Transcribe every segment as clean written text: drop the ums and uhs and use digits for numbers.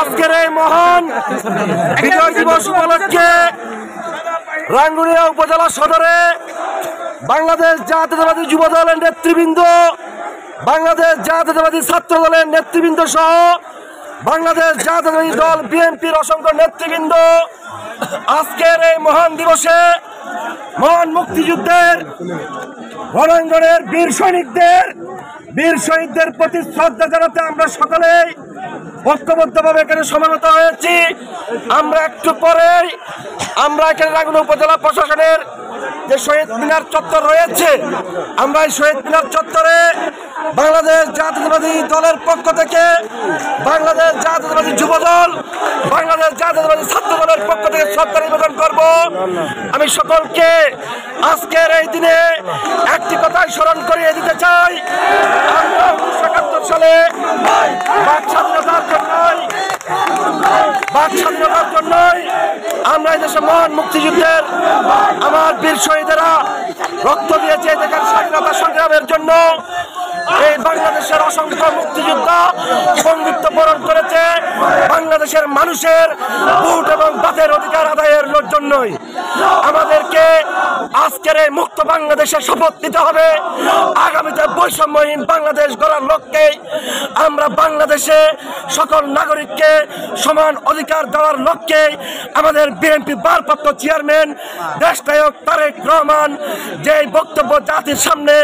আজকের এই মহান বিজয় দিবস উপলক্ষে রাঙ্গুনিয়া উপজেলা সদরে বাংলাদেশ জাতীয়তাবাদী যুব দলের নেতৃবৃন্দ, বাংলাদেশ জাতীয়তাবাদী ছাত্র দলের নেতৃবৃন্দ সহ বাংলাদেশ জাতীয়তাবাদী দল বিএনপির অসংখ্য নেতৃবৃন্দ আজকের এই মহান দিবসে মহান মুক্তিযুদ্ধের রণাঙ্গনের বীর শহীদদের প্রতি শ্রদ্ধা জানাতে আমরা সকলেই ঐক্যবদ্ধভাবে এখানে সমাবেত হয়েছি। আমরা একটু পরেই এখানে রাঙ্গুনিয়া উপজেলা প্রশাসনের যে শহীদ মিনার চত্বর রয়েছে, আমরা এই শহীদ মিনার চত্বরে বাংলাদেশ জাতীয়তাবাদী দলের পক্ষ থেকে, বাংলাদেশ জাতীয়তাবাদী যুব দল, বাংলাদেশ জাতীয়তাবাদী ছাত্র দলের পক্ষ থেকে শ্রদ্ধা নিবেদন করব। আমি সকলকে আজকের এই দিনে একটি কথাই স্মরণ করিয়ে দিতে চাই, আমরা 1971 সালে বাক স্বাধীনতার জন্যই আমরা এই দেশে মহান মুক্তিযুদ্ধের আমার বীর শহীদেরা রক্ত দিয়েছে এই দেশের স্বাধীনতা সংগ্রামের জন্য। এই বাংলাদেশের অসংখ্য মুক্তিযোদ্ধা বন্ধুত্ব বরণ করেছে বাংলাদেশের মানুষের ভোট এবং বাতের অধিকার আদায়ের জন্যই। আমাদেরকে আজকের এই মুক্ত বাংলাদেশের শপথ নিতে হবে। আগামীতে বৈষম্যহীন বাংলাদেশ গড়ার লক্ষ্যে আমরা বাংলাদেশে সকল নাগরিককে সমান অধিকার দেওয়ার লক্ষ্যে আমাদের বিএনপি ভারপ্রাপ্ত চেয়ারম্যান দেশনায়ক তারেক রহমান যে বক্তব্য জাতির সামনে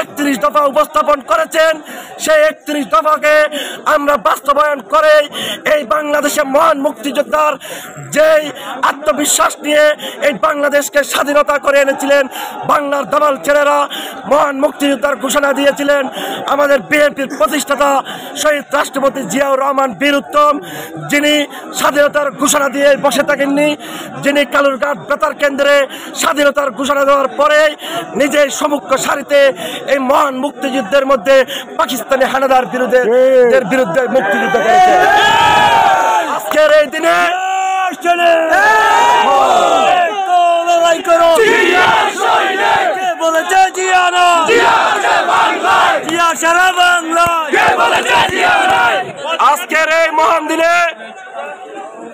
31 দফা উপস্থাপন করেছেন, সেই 31 দফাকে আমরা বাস্তবায়ন করে এই বাংলাদেশের মহান মুক্তিযোদ্ধার যেই আত্মবিশ্বাস নিয়ে এই বাংলাদেশকে স্বাধীনতা করে এনেছিলেন বাংলার দামাল ছেলেরা, মহান মুক্তিযোদ্ধার ঘোষণা দিয়েছিলেন আমাদের বিএনপির প্রতিষ্ঠাতা শহীদ রাষ্ট্রপতি জিয়াউর রহমান বীর উত্তম, যিনি স্বাধীনতার ঘোষণা দিয়ে বসে থাকেননি, যিনি কালুরঘাট বেতার কেন্দ্রে স্বাধীনতার ঘোষণা দেওয়ার পরে নিজেই সম্মুখ সারিতে এই মহান মুক্তিযুদ্ধের মধ্যে পাকিস্তানি হানাদার বিরুদ্ধে মুক্তিযুদ্ধ করেছে। আজকের এই দিনে আজকের এই মহান দিনে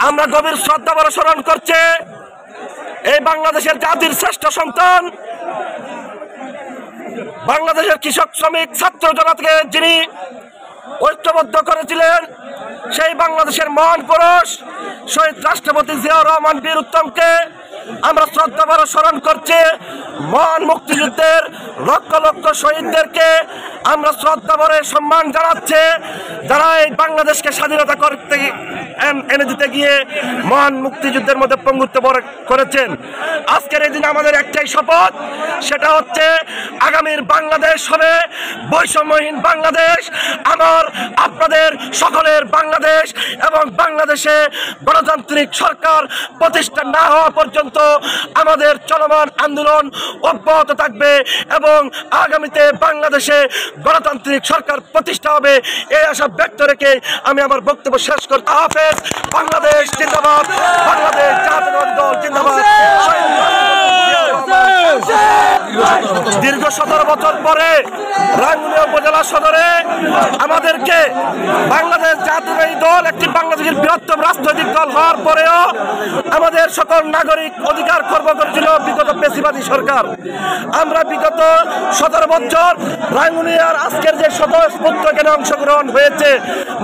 আমরা গভীর শ্রদ্ধা ভরে স্মরণ করছে এই বাংলাদেশের জাতির শ্রেষ্ঠ সন্তান, বাংলাদেশের কৃষক শ্রমিক ছাত্র জনতাকে যিনি ঐক্যবদ্ধ করেছিলেন সেই বাংলাদেশের মহান পুরুষ শহীদ রাষ্ট্রপতি জিয়াউর রহমান বীর উত্তমকে আমরা শ্রদ্ধা ভরে স্মরণ করছি। মহান মুক্তিযুদ্ধের লক্ষ লক্ষ শহীদদেরকে আমরা শ্রদ্ধা ভরে সম্মান জানাচ্ছে, যারা এই বাংলাদেশকে স্বাধীনতা করতে এনে দিতে গিয়ে মহান মুক্তিযুদ্ধের মধ্যে পঙ্গুত্ব করেছেন। আজকের এই দিন আমাদের একটাই শপথ, সেটা হচ্ছে আগামীর বাংলাদেশ হবে বৈষম্যহীন বাংলাদেশ, আমার আপনাদের সকলের বাংলাদেশ, এবং বাংলাদেশে গণতান্ত্রিক সরকার প্রতিষ্ঠা না হওয়া পর্যন্ত আমাদের চলমান আন্দোলন অব্যাহত থাকবে এবং আগামীতে বাংলাদেশে গণতান্ত্রিক সরকার প্রতিষ্ঠা হবে, এই আশা ব্যক্ত রেখে আমি আমার বক্তব্য শেষ করতে। হাফেজ। বাংলাদেশ জিন্দাবাদ, বাংলাদেশ জাতীয়তাবাদী দল জিন্দাবাদ। দীর্ঘ 17 বছর পরে রাঙ্গুনিয়া উপজেলা সদরে আমাদেরকে বাংলাদেশ জাতীয়তাবাদী দল একটি বাংলাদেশের বৃহত্তম রাজনৈতিক দল হওয়ার পরেও আমাদের সকল নাগরিক অধিকার খর্ব করেছিল বিগত পেশিবাদী সরকার। আমরা বিগত 17 বছর রাঙ্গুনিয়ার আজকের যে স্বতঃস্ফূর্ত এখানে অংশগ্রহণ হয়েছে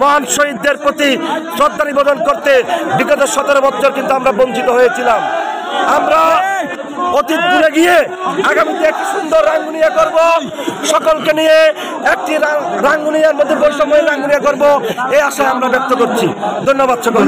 মহান শহীদদের প্রতি শ্রদ্ধা নিবেদন করতে, বিগত 17 বছর কিন্তু আমরা বঞ্চিত হয়েছিলাম। আমরা অতীত ভুলে গিয়ে আগামীতে একটি সুন্দর রাঙ্গুনিয়া করব, সকলকে নিয়ে একটি রাঙ্গুনিয়ার মধ্যে বৈষম্যহীন রাঙ্গুনিয়া করব, এই আশা আমরা ব্যক্ত করছি। ধন্যবাদ সকল।